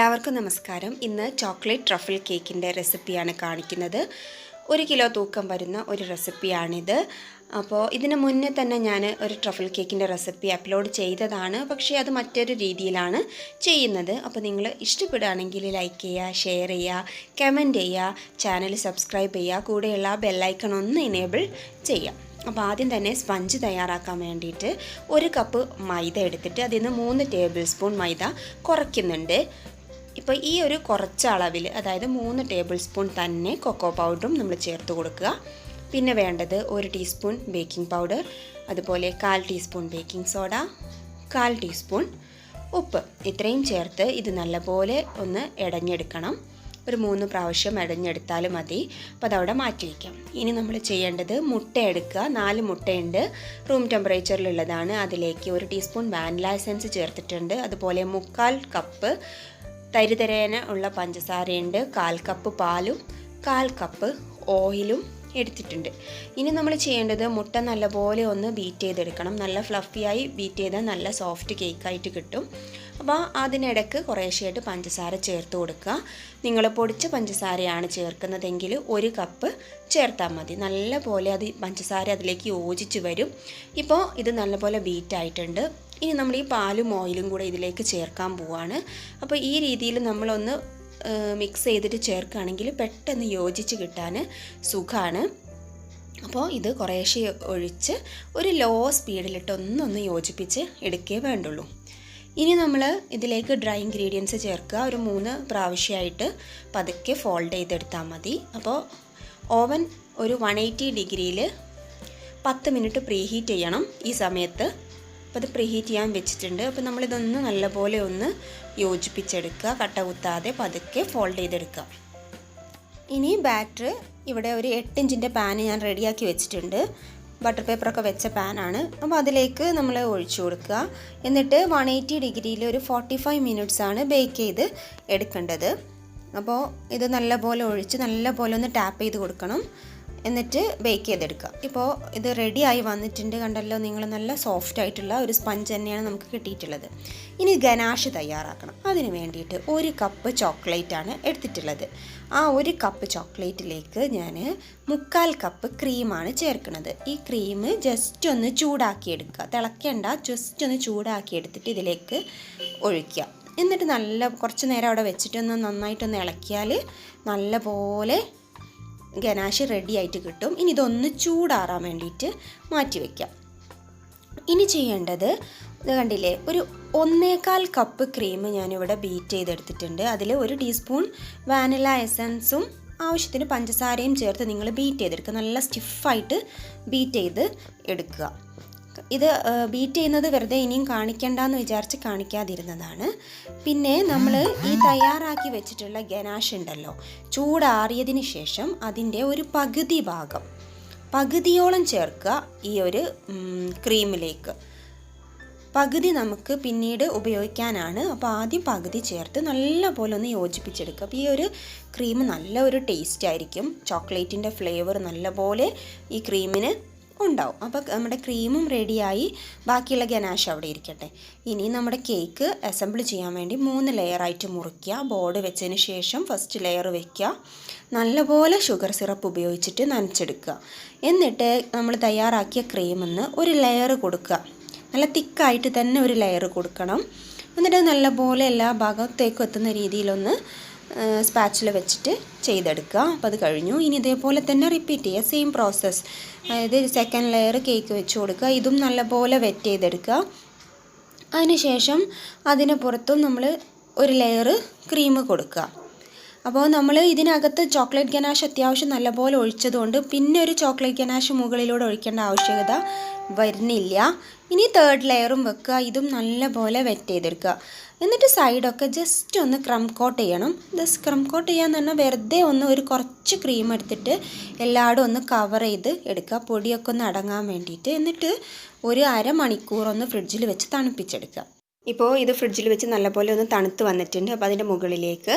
എല്ലാവർക്കും നമസ്കാരം. ഇന്ന് ചോക്ലേറ്റ് ട്രഫിൾ കേക്കിൻ്റെ റെസിപ്പിയാണ് കാണിക്കുന്നത്. 1 കിലോ തൂക്കം വരുന്ന ഒരു റെസിപ്പിയാണിത്. അപ്പോൾ ഇതിന് മുന്നേ തന്നെ ഞാൻ ഒരു ട്രഫിൾ കേക്കിൻ്റെ റെസിപ്പി അപ്ലോഡ് ചെയ്തതാണ്. പക്ഷേ അത് മറ്റൊരു രീതിയിലാണ് ചെയ്യുന്നത്. അപ്പോൾ നിങ്ങൾ ഇഷ്ടപ്പെടുകയാണെങ്കിൽ ലൈക്ക് ചെയ്യുക, ഷെയർ ചെയ്യുക, കമൻറ്റ് ചെയ്യുക, ചാനൽ സബ്സ്ക്രൈബ് ചെയ്യുക, കൂടെയുള്ള ബെല്ലൈക്കൺ ഒന്ന് എനേബിൾ ചെയ്യുക. അപ്പോൾ ആദ്യം തന്നെ സ്പഞ്ച് തയ്യാറാക്കാൻ വേണ്ടിയിട്ട് 1 കപ്പ് മൈദ എടുത്തിട്ട് അതിൽ നിന്ന് 3 ടേബിൾ സ്പൂൺ മൈദ കുറയ്ക്കുന്നുണ്ട്. ഇപ്പോൾ ഈ ഒരു കുറച്ച അളവിൽ, അതായത് 3 ടേബിൾ സ്പൂൺ തന്നെ കൊക്കോ പൗഡറും നമ്മൾ ചേർത്ത് കൊടുക്കുക. പിന്നെ വേണ്ടത് 1 ടീസ്പൂൺ ബേക്കിംഗ് പൗഡർ, അതുപോലെ 1/4 ടീസ്പൂൺ ബേക്കിംഗ് സോഡ, 1/4 ടീസ്പൂൺ ഉപ്പ്. ഇത്രയും ചേർത്ത് ഇത് നല്ലപോലെ ഒന്ന് ഇടഞ്ഞെടുക്കണം. ഒരു 3 പ്രാവശ്യം ഇടഞ്ഞെടുത്താൽ മതി. അപ്പോൾ അതവിടെ മാറ്റി വയ്ക്കാം. ഇനി നമ്മൾ ചെയ്യേണ്ടത് മുട്ട എടുക്കുക. 4 മുട്ടയുണ്ട്, റൂം ടെമ്പറേച്ചറിലുള്ളതാണ്. അതിലേക്ക് 1 ടീസ്പൂൺ വാനില എസൻസ് ചേർത്തിട്ടുണ്ട്. അതുപോലെ 1/4 കപ്പ് തരിതരേന ഉള്ള പഞ്ചസാരയുണ്ട്, 1/4 കപ്പ് പാലും 1/4 കപ്പ് ഓയിലും എടുത്തിട്ടുണ്ട്. ഇനി നമ്മൾ ചെയ്യേണ്ടത് മുട്ട നല്ലപോലെ ഒന്ന് ബീറ്റ് ചെയ്തെടുക്കണം. നല്ല ഫ്ലഫിയായി ബീറ്റ് ചെയ്താൽ നല്ല സോഫ്റ്റ് കേക്കായിട്ട് കിട്ടും. അപ്പോൾ അതിനിടയ്ക്ക് കുറേശ്ശെയായിട്ട് പഞ്ചസാര ചേർത്ത് കൊടുക്കുക. നിങ്ങൾ പൊടിച്ച പഞ്ചസാരയാണ് ചേർക്കുന്നതെങ്കിൽ 1 കപ്പ് ചേർത്താൽ മതി. നല്ലപോലെ അത് പഞ്ചസാര അതിലേക്ക് യോജിച്ച് വരും. ഇപ്പോൾ ഇത് നല്ലപോലെ ബീറ്റ് ആയിട്ടുണ്ട്. ഇനി നമ്മൾ ഈ പാലും ഓയിലും കൂടെ ഇതിലേക്ക് ചേർക്കാൻ പോവുകയാണ്. അപ്പോൾ ഈ രീതിയിൽ നമ്മളൊന്ന് മിക്സ് ചെയ്തിട്ട് ചേർക്കുകയാണെങ്കിൽ പെട്ടെന്ന് യോജിച്ച് കിട്ടാൻ സുഖമാണ്. അപ്പോൾ ഇത് കുറേശ്ശെ ഒഴിച്ച് ഒരു ലോ സ്പീഡിലിട്ട് ഒന്നൊന്ന് യോജിപ്പിച്ച് എടുക്കേ വേണ്ടുള്ളൂ. ഇനി നമ്മൾ ഇതിലേക്ക് ഡ്രൈ ഇൻഗ്രീഡിയൻസ് ചേർക്കുക. ഒരു 3 പ്രാവശ്യമായിട്ട് പതുക്കെ ഫോൾഡ് ചെയ്തെടുത്താൽ മതി. അപ്പോൾ ഓവൻ ഒരു 180 ഡിഗ്രിയിൽ 10 മിനിറ്റ് പ്രീ ഹീറ്റ് ചെയ്യണം ഈ സമയത്ത്. അപ്പോൾ അത് പ്രീ ഹീറ്റ് ചെയ്യാൻ വെച്ചിട്ടുണ്ട്. അപ്പോൾ നമ്മളിതൊന്ന് നല്ലപോലെ ഒന്ന് യോജിപ്പിച്ചെടുക്കുക. കട്ട കുത്താതെ പതുക്കെ ഫോൾഡ് ചെയ്തെടുക്കുക. ഇനി ബാറ്റർ ഇവിടെ ഒരു 8 ഇഞ്ചിൻ്റെ പാന് ഞാൻ റെഡിയാക്കി വെച്ചിട്ടുണ്ട്. ബട്ടർ പേപ്പറൊക്കെ വെച്ച പാനാണ്. അപ്പോൾ അതിലേക്ക് നമ്മൾ ഒഴിച്ചു കൊടുക്കുക. എന്നിട്ട് 180 ഡിഗ്രിയിൽ ഒരു 45 മിനിറ്റ്സ് ആണ് ബേക്ക് ചെയ്ത് എടുക്കേണ്ടത്. അപ്പോൾ ഇത് നല്ലപോലെ ഒഴിച്ച് നല്ലപോലെ ഒന്ന് ടാപ്പ് ചെയ്ത് കൊടുക്കണം. എന്നിട്ട് ബേക്ക് ചെയ്തെടുക്കുക. ഇപ്പോൾ ഇത് റെഡിയായി വന്നിട്ടുണ്ട്, കണ്ടല്ലോ നിങ്ങൾ. നല്ല സോഫ്റ്റ് ആയിട്ടുള്ള ഒരു സ്പഞ്ച് തന്നെയാണ് നമുക്ക് കിട്ടിയിട്ടുള്ളത്. ഇനി ഗനാഷ് തയ്യാറാക്കണം. അതിന് വേണ്ടിയിട്ട് 1 കപ്പ് ചോക്ലേറ്റ് ആണ് എടുത്തിട്ടുള്ളത്. ആ 1 കപ്പ് ചോക്ലേറ്റിലേക്ക് ഞാൻ 1/4 കപ്പ് ക്രീമാണ് ചേർക്കുന്നത്. ഈ ക്രീം ജസ്റ്റ് ഒന്ന് ചൂടാക്കിയെടുക്കുക. തിളയ്ക്കേണ്ട, ജസ്റ്റ് ഒന്ന് ചൂടാക്കിയെടുത്തിട്ട് ഇതിലേക്ക് ഒഴിക്കുക. എന്നിട്ട് കുറച്ച് നേരം അവിടെ വെച്ചിട്ടൊന്ന് നന്നായിട്ടൊന്ന് ഇളക്കിയാൽ നല്ലപോലെ ഗനാഷ് റെഡി ആയിട്ട് കിട്ടും. ഇനി ഇതൊന്ന് ചൂടാറാൻ വേണ്ടിയിട്ട് മാറ്റി വയ്ക്കാം. ഇനി ചെയ്യേണ്ടത്, ഇത് കണ്ടില്ലേ, ഒരു 1/4 കപ്പ് ക്രീം ഞാനിവിടെ ബീറ്റ് ചെയ്തെടുത്തിട്ടുണ്ട്. അതിൽ 1 ടീസ്പൂൺ വാനില എസൻസും ആവശ്യത്തിന് പഞ്ചസാരയും ചേർത്ത് നിങ്ങൾ ബീറ്റ് ചെയ്തെടുക്കുക. നല്ല സ്റ്റിഫായിട്ട് ബീറ്റ് ചെയ്ത് എടുക്കുക. ഇത് ബീറ്റ് ചെയ്യുന്നത് വെറുതെ ഇനിയും കാണിക്കണ്ടെന്ന് വിചാരിച്ച് കാണിക്കാതിരുന്നതാണ്. പിന്നെ നമ്മൾ ഈ തയ്യാറാക്കി വെച്ചിട്ടുള്ള ഗനാഷ് ഉണ്ടല്ലോ, ചൂടാറിയതിന് ശേഷം അതിൻ്റെ ഒരു പകുതിയോളം ചേർക്കുക ഈ ഒരു ക്രീമിലേക്ക്. പകുതി നമുക്ക് പിന്നീട് ഉപയോഗിക്കാനാണ്. അപ്പോൾ ആദ്യം പകുതി ചേർത്ത് നല്ലപോലെ ഒന്ന് യോജിപ്പിച്ചെടുക്കുക. അപ്പോൾ ഈ ഒരു ക്രീം നല്ല ഒരു ടേസ്റ്റ് ആയിരിക്കും. ചോക്ലേറ്റിൻ്റെ ഫ്ലേവർ നല്ലപോലെ ഈ ക്രീമിന് ഉണ്ടാവും. അപ്പോൾ നമ്മുടെ ക്രീമും റെഡിയായി. ബാക്കിയുള്ള ഗനാഷ് അവിടെ ഇരിക്കട്ടെ. ഇനി നമ്മുടെ കേക്ക് അസംബിൾ ചെയ്യാൻ വേണ്ടി 3 ലെയറായിട്ട് മുറിക്കുക. ബോർഡ് വെച്ചതിന് ശേഷം ഫസ്റ്റ് ലെയർ വയ്ക്കുക. നല്ലപോലെ ഷുഗർ സിറപ്പ് ഉപയോഗിച്ചിട്ട് നനച്ചെടുക്കുക. എന്നിട്ട് നമ്മൾ തയ്യാറാക്കിയ ക്രീമിന്ന് ഒരു ലെയർ കൊടുക്കുക. നല്ല തിക്കായിട്ട് തന്നെ ഒരു ലെയർ കൊടുക്കണം. എന്നിട്ട് നല്ലപോലെ എല്ലാ ഭാഗത്തേക്കും എത്തുന്ന രീതിയിലൊന്ന് സ്പാച്ചിൽ വെച്ചിട്ട് ചെയ്തെടുക്കുക. അപ്പോൾ അത് കഴിഞ്ഞു. ഇനി ഇതേപോലെ തന്നെ റിപ്പീറ്റ് ചെയ്യുക, സെയിം പ്രോസസ്സ്. അതായത് 2nd ലെയർ കേക്ക് വെച്ച് കൊടുക്കുക. ഇതും നല്ലപോലെ വെറ്റ് ചെയ്തെടുക്കുക. അതിനുശേഷം അതിന് പുറത്തും നമ്മൾ ഒരു ലെയർ ക്രീം കൊടുക്കുക. അപ്പോൾ നമ്മൾ ഇതിനകത്ത് ചോക്ലേറ്റ് ഗനാഷ് അത്യാവശ്യം നല്ലപോലെ ഒഴിച്ചതുകൊണ്ട് പിന്നെ ഒരു ചോക്ലേറ്റ് ഗനാഷ് മുകളിലൂടെ ഒഴിക്കേണ്ട ആവശ്യകത വരുന്നില്ല. ഇനി 3rd ലെയറും വെക്കുക. ഇതും നല്ലപോലെ വെറ്റ് ചെയ്തെടുക്കുക. എന്നിട്ട് സൈഡൊക്കെ ജസ്റ്റ് ഒന്ന് ക്രം കോട്ട് ചെയ്യണം. ക്രം കോട്ട് ചെയ്യാന്ന് പറഞ്ഞാൽ വെറുതെ ഒരു കുറച്ച് ക്രീം എടുത്തിട്ട് എല്ലായിടും ഒന്ന് കവർ ചെയ്ത് എടുക്കുക, പൊടിയൊക്കെ ഒന്ന് അടങ്ങാൻ വേണ്ടിയിട്ട്. എന്നിട്ട് ഒരു അരമണിക്കൂർ ഒന്ന് ഫ്രിഡ്ജിൽ വെച്ച് തണുപ്പിച്ചെടുക്കുക. ഇപ്പോൾ ഇത് ഫ്രിഡ്ജിൽ വെച്ച് നല്ലപോലെ ഒന്ന് തണുത്ത് വന്നിട്ടുണ്ട്. അപ്പോൾ അതിൻ്റെ മുകളിലേക്ക്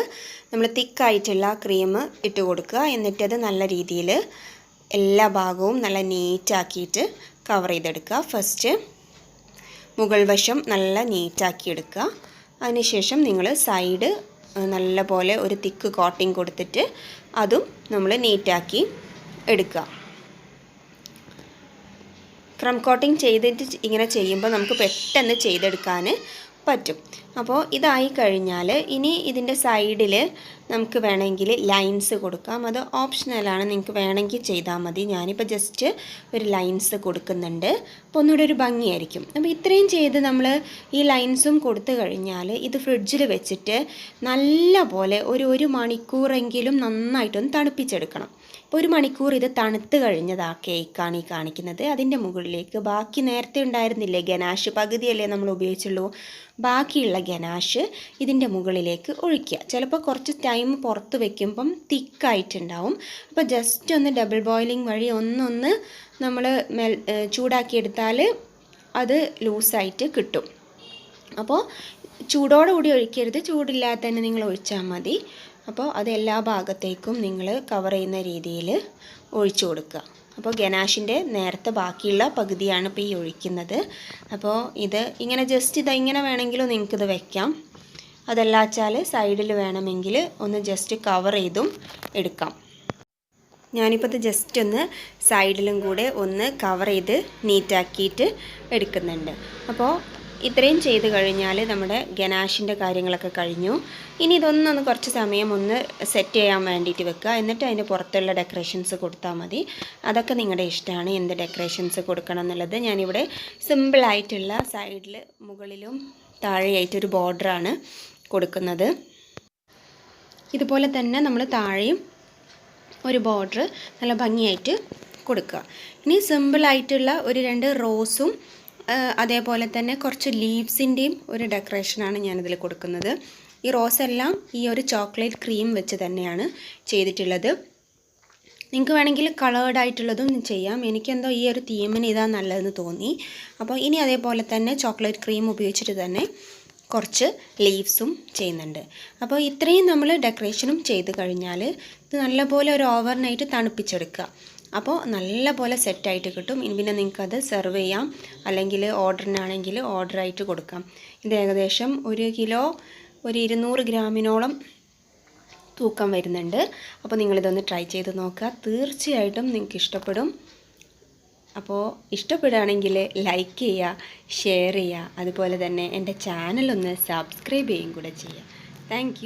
നമ്മൾ തിക്കായിട്ടുള്ള ക്രീം ഇട്ട് കൊടുക്കുക. എന്നിട്ടത് നല്ല രീതിയിൽ എല്ലാ ഭാഗവും നല്ല നീറ്റാക്കിയിട്ട് കവർ ചെയ്തെടുക്കുക. ഫസ്റ്റ് മുകൾ വശം നല്ല നീറ്റാക്കി എടുക്കുക. അതിനുശേഷം നിങ്ങൾ സൈഡ് നല്ലപോലെ ഒരു തിക്ക് കോട്ടിങ് കൊടുത്തിട്ട് അതും നമ്മൾ നീറ്റാക്കി എടുക്കുക. ക്രം കോട്ടിങ് ചെയ്തിട്ട് ഇങ്ങനെ ചെയ്യുമ്പോൾ നമുക്ക് പെട്ടെന്ന് ചെയ്തെടുക്കാൻ പറ്റും. അപ്പോൾ ഇതായി കഴിഞ്ഞാൽ ഇനി ഇതിൻ്റെ സൈഡിൽ നമുക്ക് വേണമെങ്കിൽ ലൈൻസ് കൊടുക്കാം. അത് ഓപ്ഷണലാണ്, നിങ്ങൾക്ക് വേണമെങ്കിൽ ചെയ്താൽ മതി. ഞാനിപ്പോൾ ജസ്റ്റ് ഒരു ലൈൻസ് കൊടുക്കുന്നുണ്ട്. അപ്പോൾ ഒന്നുകൂടെ ഒരു ഭംഗിയായിരിക്കും. അപ്പോൾ ഇത്രയും ചെയ്ത് നമ്മൾ ഈ ലൈൻസും കൊടുത്തു കഴിഞ്ഞാൽ ഇത് ഫ്രിഡ്ജിൽ വെച്ചിട്ട് നല്ല പോലെ ഒരു മണിക്കൂറെങ്കിലും നന്നായിട്ടൊന്ന് തണുപ്പിച്ചെടുക്കണം. അപ്പോൾ 1 മണിക്കൂർ ഇത് തണുത്ത് കഴിഞ്ഞത് ആ കേക്കാണ് ഈ കാണിക്കുന്നത്. അതിൻ്റെ മുകളിലേക്ക് ബാക്കി നേരത്തെ ഉണ്ടായിരുന്നില്ലേ ഗനാഷ്, പകുതിയല്ലേ നമ്മൾ ഉപയോഗിച്ചുള്ളൂ, ബാക്കിയുള്ള ഗനാഷ് ഇതിൻ്റെ മുകളിലേക്ക് ഒഴിക്കുക. ചിലപ്പോൾ കുറച്ച് ടൈം പുറത്ത് വയ്ക്കുമ്പം തിക്കായിട്ടുണ്ടാവും. അപ്പോൾ ജസ്റ്റ് ഒന്ന് ഡബിൾ ബോയിലിംഗ് വഴി ഒന്ന് നമ്മൾ ചൂടാക്കിയെടുത്താൽ അത് ലൂസായിട്ട് കിട്ടും. അപ്പോൾ ചൂടോടുകൂടി ഒഴിക്കരുത്, ചൂടില്ലാതെ തന്നെ നിങ്ങൾ ഒഴിച്ചാൽ മതി. അപ്പോൾ അത് എല്ലാ ഭാഗത്തേക്കും നിങ്ങൾ കവർ ചെയ്യുന്ന രീതിയിൽ ഒഴിച്ചു കൊടുക്കുക. അപ്പോൾ ഗനാഷിൻ്റെ നേരത്തെ ബാക്കിയുള്ള പകുതിയാണ് ഇപ്പോൾ ഈ ഒഴിക്കുന്നത്. അപ്പോൾ ഇത് ഇങ്ങനെ ജസ്റ്റ് ഇങ്ങനെ വേണമെങ്കിലും നിങ്ങൾക്കിത് വെക്കാം. അതല്ല വെച്ചാൽ സൈഡിൽ വേണമെങ്കിൽ ഒന്ന് ജസ്റ്റ് കവർ ചെയ്തും എടുക്കാം. ഞാനിപ്പോൾ ഇത് ജസ്റ്റ് ഒന്ന് സൈഡിലും കൂടെ ഒന്ന് കവർ ചെയ്ത് നീറ്റാക്കിയിട്ട് എടുക്കുന്നുണ്ട്. അപ്പോൾ ഇത്രയും ചെയ്ത് കഴിഞ്ഞാൽ നമ്മുടെ ഗനാഷിൻ്റെ കാര്യങ്ങളൊക്കെ കഴിഞ്ഞു. ഇനി ഇതൊന്നൊന്ന് കുറച്ച് സമയം ഒന്ന് സെറ്റ് ചെയ്യാൻ വേണ്ടിയിട്ട് വെക്കുക. എന്നിട്ട് അതിൻ്റെ പുറത്തുള്ള ഡെക്കറേഷൻസ് കൊടുത്താൽ മതി. അതൊക്കെ നിങ്ങളുടെ ഇഷ്ടമാണ് എന്ത് ഡെക്കറേഷൻസ് കൊടുക്കണം എന്നുള്ളത്. ഞാനിവിടെ സിമ്പിളായിട്ടുള്ള സൈഡിൽ മുകളിലും താഴെയായിട്ടൊരു ബോർഡറാണ് കൊടുക്കുന്നത്. ഇതുപോലെ തന്നെ നമ്മൾ താഴെയും ഒരു ബോർഡർ നല്ല ഭംഗിയായിട്ട് കൊടുക്കുക. ഇനി സിമ്പിളായിട്ടുള്ള ഒരു 2 റോസും അതേപോലെ തന്നെ കുറച്ച് ലീവ്സിൻ്റെയും ഒരു ഡെക്കറേഷനാണ് ഞാനിതിൽ കൊടുക്കുന്നത്. ഈ റോസ് എല്ലാം ഈ ഒരു ചോക്ലേറ്റ് ക്രീം വെച്ച് തന്നെയാണ് ചെയ്തിട്ടുള്ളത്. നിങ്ങൾക്ക് വേണമെങ്കിൽ കളേർഡ് ആയിട്ടുള്ളതും ചെയ്യാം. എനിക്കെന്തോ ഈ ഒരു തീമിന് ഇതാ നല്ലതെന്ന് തോന്നി. അപ്പോൾ ഇനി അതേപോലെ തന്നെ ചോക്ലേറ്റ് ക്രീം ഉപയോഗിച്ചിട്ട് തന്നെ കുറച്ച് ലീവ്സും ചെയ്യുന്നുണ്ട്. അപ്പോൾ ഇത്രയും നമ്മൾ ഡെക്കറേഷനും ചെയ്ത് കഴിഞ്ഞാൽ ഇത് നല്ലപോലെ ഒരു ഓവർനൈറ്റ് തണുപ്പിച്ചെടുക്കുക. അപ്പോൾ നല്ല പോലെ സെറ്റായിട്ട് കിട്ടും. ഇനി പിന്നെ നിങ്ങൾക്കത് സെർവ് ചെയ്യാം, അല്ലെങ്കിൽ ഓർഡറിനാണെങ്കിൽ ഓർഡറായിട്ട് കൊടുക്കാം. ഇത് ഏകദേശം 1 കിലോ 200 ഗ്രാമിനോളം തൂക്കം വരുന്നുണ്ട്. അപ്പോൾ നിങ്ങളിതൊന്ന് ട്രൈ ചെയ്ത് നോക്കുക, തീർച്ചയായിട്ടും നിങ്ങൾക്ക് ഇഷ്ടപ്പെടും. അപ്പോൾ ഇഷ്ടപ്പെടുകയാണെങ്കിൽ ലൈക്ക് ചെയ്യുക, ഷെയർ ചെയ്യുക, അതുപോലെ തന്നെ എൻ്റെ ചാനലൊന്ന് സബ്സ്ക്രൈബ് ചെയ്യുകയും കൂടെ ചെയ്യുക. താങ്ക്